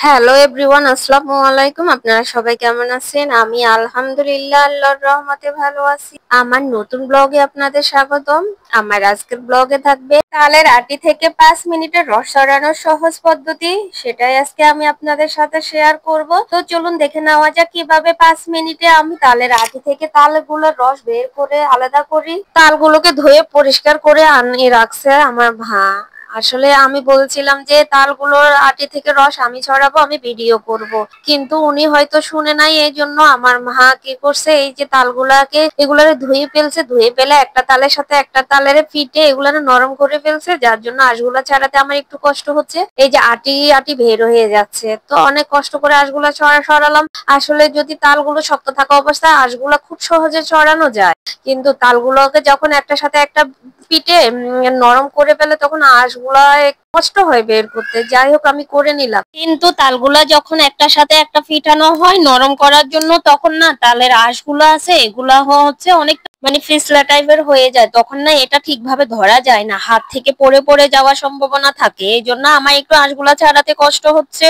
Hello everyone, আসসালামু আলাইকুম। আপনারা সবাই কেমন আছেন? আমি আলহামদুলিল্লাহ আল্লাহর রহমতে ভালো আছি। আমার নতুন ব্লগে আপনাদের স্বাগতম। আমার আজকের ব্লগে থাকবে তালের আটি থেকে 5 মিনিটের রস ছড়ানোর সহজ পদ্ধতি। সেটাই আজকে আমি আপনাদের সাথে শেয়ার করব। তো চলুন দেখে নেওয়া যাক কিভাবে 5 মিনিটে আমি তালের আটি থেকে তালগুলোর রস বের করে আলাদা করি। তালগুলোকে ধুয়ে পরিষ্কার করে আনিয়ে রাখছে আমার মা। আসলে আমি বলছিলাম যে তালগুলোর আটি থেকে রস আমি ছড়াবো, আমি ভিডিও করব, কিন্তু উনি হয়তো শুনে নাই। এই জন্য আমার মা কি করছে, এই যে তালগুলাকে এগুলারে ধুয়ে ফেলছে, ধুয়ে ফেলে একটা তালের সাথে একটা তালের ফিটে এগুলারে নরম করে ফেলছে, যার জন্য আঁশগুলা ছাড়াতে আমার একটু কষ্ট হচ্ছে। এই যে আটি আটি বের হয়ে যাচ্ছে, তো অনেক কষ্ট করে আঁশগুলা সরালাম। আসলে যদি তালগুলো শক্ত থাকা অবস্থায় আঁশগুলা খুব সহজে ছড়ানো যায়, কিন্তু তালগুলোকে যখন একটার সাথে একটা পিটে নরম করে ফেলে তখন আঁশগুলা কষ্ট হয় বের করতে। যাই হোক, আমি করে নিলাম, কিন্তু তালগুলা যখন একটার সাথে একটা ফিটানো হয় নরম করার জন্য, তখন না তালের আঁশগুলো আছে এগুলা হচ্ছে অনেক মানে ফিসলা টাইপের হয়ে যায়। তখন না এটা ঠিকভাবে ধরা যায় না, হাত থেকে পড়ে পড়ে যাওয়ার সম্ভাবনা থাকে। এই জন্য আমার একটু আঁশগুলা ছাড়াতে কষ্ট হচ্ছে।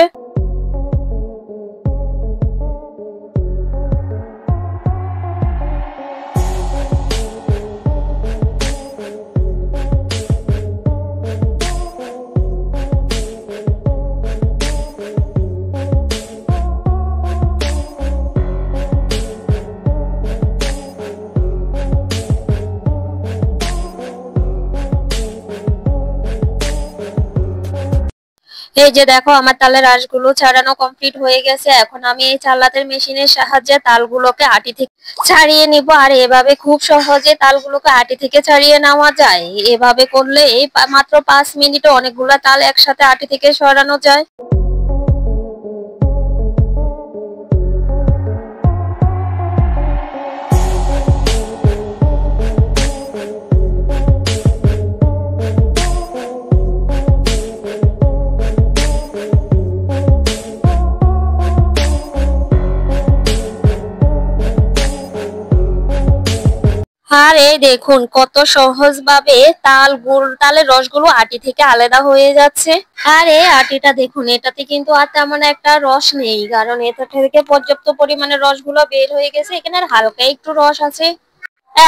এই যে দেখো, আমার তালের আঁশগুলো ছাড়ানো কমপ্লিট হয়ে গেছে। এখন আমি এই চালাতের মেশিনের সাহায্যে তালগুলোকে আটি থেকে ছাড়িয়ে নিব। আর এভাবে খুব সহজে তালগুলোকে আটি থেকে ছাড়িয়ে নেওয়া যায়। এভাবে করলে এই মাত্র 5 মিনিটে অনেকগুলা তাল একসাথে আটি থেকে সরানো যায়। আর এই দেখুন কত সহজ ভাবে তালের রসগুলো আটি থেকে আলাদা হয়ে যাচ্ছে। আর এই আটিটা দেখুন, এটাতে কিন্তু আর তেমন একটা রস নেই, কারণ এটা থেকে পর্যাপ্ত পরিমাণে রসগুলো বের হয়ে গেছে। এখানে আর হালকা একটু রস আছে।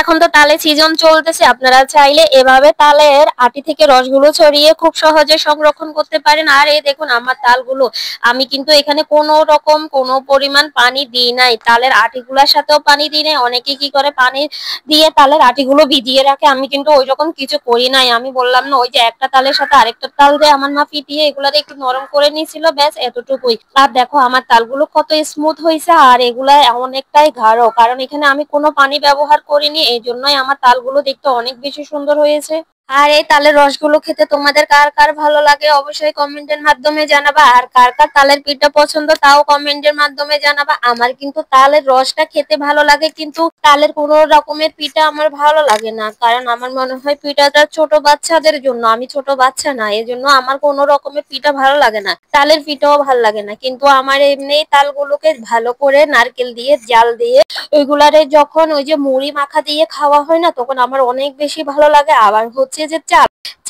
এখন তো তালের সিজন চলতেছে, আপনারা চাইলে এভাবে তালের আটি থেকে রসগুলো ছড়িয়ে খুব সহজে সংরক্ষণ করতে পারেন। আর এই দেখুন আমার তালগুলো, আমি কিন্তু এখানে কোনো রকম কোনো পরিমাণ পানি দিই নাই, তালের আটিগুলোর সাথেও পানি দিই নাই। অনেকে কি করে পানি দিয়ে তালের আটিগুলো ভিজিয়ে রাখে, আমি কিন্তু ওই রকম কিছু করি নাই। আমি বললাম না, ওই যে একটা তালের সাথে আরেকটা তাল দিয়ে আমার মা ফিটিয়ে এগুলারে একটু নরম করে নিয়েছিল, ব্যাস এতটুকুই। আর দেখো আমার তালগুলো কত স্মুথ হয়েছে, আর এগুলা অনেকটাই গাঢ়, কারণ এখানে আমি কোনো পানি ব্যবহার করিনি। এই জন্যই আমার তালগুলো দেখতে অনেক বেশি সুন্দর হয়েছে। আর এই তালের রসগুলো খেতে তোমাদের কার কার ভালো লাগে অবশ্যই কমেন্টের মাধ্যমে জানাবা। আর কার কার তালের পিঠা পছন্দ তাও কমেন্টের মাধ্যমে জানাবা। আমার কিন্তু তালের রসটা খেতে ভালো লাগে, কিন্তু তালের কোনো রকমের পিঠা আমার ভালো লাগে না, কারণ আমার মনে হয় পিঠাটা ছোট বাচ্চাদের জন্য। আমি ছোট বাচ্চা না, এই জন্য আমার কোনো রকমের পিঠা ভালো লাগে না, তালের পিঠাও ভালো লাগে না। কিন্তু আমার এমনি তালগুলোকে ভালো করে নারকেল দিয়ে জাল দিয়ে ওইগুলারে যখন ওই যে মুড়ি মাখা দিয়ে খাওয়া হয় না, তখন আমার অনেক বেশি ভালো লাগে। আবার হচ্ছে যে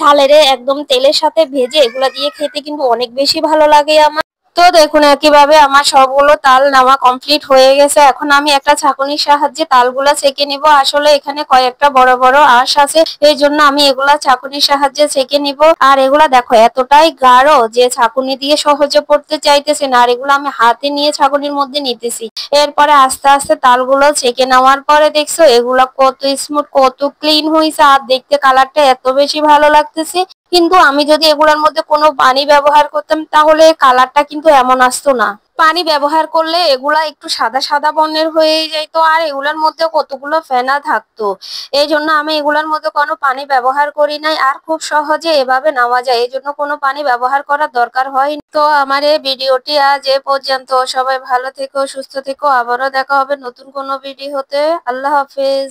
চালেরে একদম তেলের সাথে ভেজে এগুলা দিয়ে খেতে কিন্তু অনেক বেশি ভালো লাগে আমার। তো দেখুন একইভাবে আমার সবগুলো তাল নেওয়া কমপ্লিট হয়ে গেছে। এখন আমি একটা ছাঁকনির সাহায্যে তালগুলা ছেঁকে নিব। আসলে এখানে কয়েকটা বড় বড় আঁশ আছে, এই জন্য আমি এগুলা ছাঁকনির সাহায্যে ছেঁকে নিব। আর এগুলা দেখো এতটাই গাঢ় যে ছাঁকুনি দিয়ে সহজে পড়তে চাইতেছে না, আর এগুলো আমি হাতে নিয়ে ছাঁকুনির মধ্যে নিতেছি। এরপরে আস্তে আস্তে তালগুলো ছেঁকে নেওয়ার পরে দেখছো এগুলা কত স্মুথ, কত ক্লিন হয়েছে, আর দেখতে কালারটা এত বেশি ভালো লাগতেছে। কিন্তু আমি যদি এগুলোর মধ্যে কোনো পানি ব্যবহার করতাম তাহলে কালারটা কিন্তু এমন আসতো না। পানি ব্যবহার করলে এগুলা একটু সাদা সাদা বর্ণের হয়ে যাইতো, আর এগুলার মধ্যে কতগুলো ফেনা থাকতো। এই জন্য আমি এগুলার মধ্যে কোনো পানি ব্যবহার করি নাই, আর খুব সহজে এভাবে নেওয়া যায়, এই জন্য কোনো পানি ব্যবহার করার দরকার হয়। তো আমার এই ভিডিওটি আজ এ পর্যন্ত। সবাই ভালো থেকো, সুস্থ থেকো, আবারও দেখা হবে নতুন কোনো ভিডিওতে। আল্লাহ হাফেজ।